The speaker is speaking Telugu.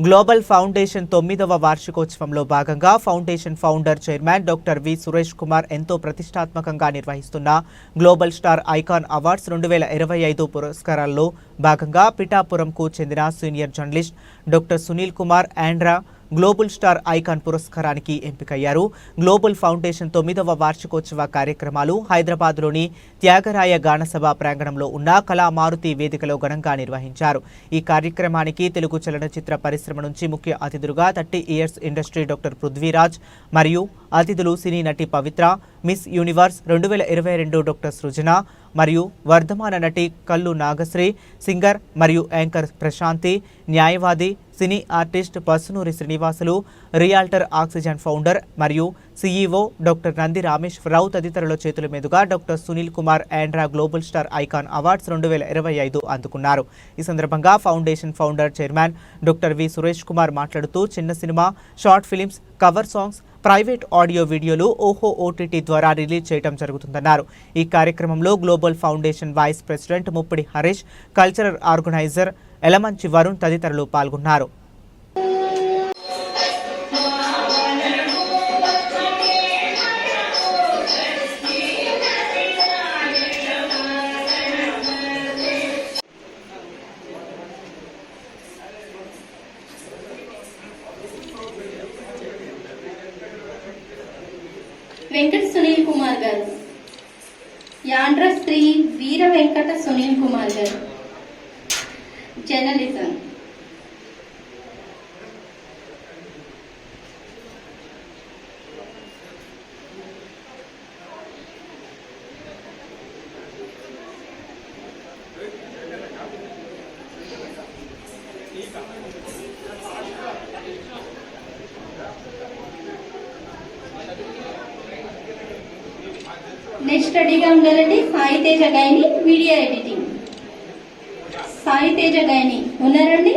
గ్లోబల్ ఫౌండేషన్ 9వ వార్షికోత్సవంలో భాగంగా foundation founder chairman doctor V Suresh Kumar ఎంతో ప్రతిష్టాత్మకంగా నిర్వహిస్తున్న గ్లోబల్ స్టార్ ఐకాన్ అవార్డ్స్ 2025 పురస్కారాల్లో భాగంగా పిఠాపురంకు చెందిన senior journalist doctor Sunil Kumar Andra global star icon పురస్కారానికి ఎంపికయ్యారు. గ్లోబల్ ఫౌండేషన్ 9వ వార్షికోత్సవ కార్యక్రమాలు హైదరాబాద్లోని త్యాగరాయ గానసభ ప్రాంగణంలో ఉన్న కళామారుతి వేదికలో ఘనంగా నిర్వహించారు. ఈ కార్యక్రమానికి తెలుగు చలనచిత్ర పరిశ్రమ నుంచి ముఖ్య అతిథులుగా 30 ఇయర్స్ ఇండస్ట్రీ డాక్టర్ పృథ్వీరాజ్ మరియు అతిథులు సినీ నటి Pavitra, miss universe 2022 doctor Srujana మరియు వర్ధమాన నటి కల్లు నాగశ్రీ, సింగర్ మరియు యాంకర్ ప్రశాంతి, న్యాయవాది, cine artist Pasunuri Srinivasulu, realtor oxygen founder మరియు సీఈఓ డాక్టర్ నంది రామేశ్వరరావు తదితరుల చేతుల మీదుగా doctor Sunil Kumar Andra global star icon awards 2025 అందుకున్నారు. ఈ సందర్భంగా foundation founder chairman doctor V Suresh Kumar మాట్లాడుతూ చిన్న cinema, short films, cover songs, private audio వీడియోలు ఓహో ఓటీటీ ద్వారా రిలీజ్ చేయడం జరుగుతుందన్నారు. ఈ కార్యక్రమంలో global foundation vice president Muppidi Harish, cultural organiser Elamanchi Varun తదితరులు పాల్గొన్నారు. వెంకట సునీల్ కుమార్ గారు, యాండ్ర శ్రీ వీర వెంకట సునీల్ కుమార్ గారు, జర్నలిజం. నెక్స్ట్ రెడీగా ఉండాలండి. Sai Teja Gaini, media editing. సాయి తేజ గైని ఉన్నారండి?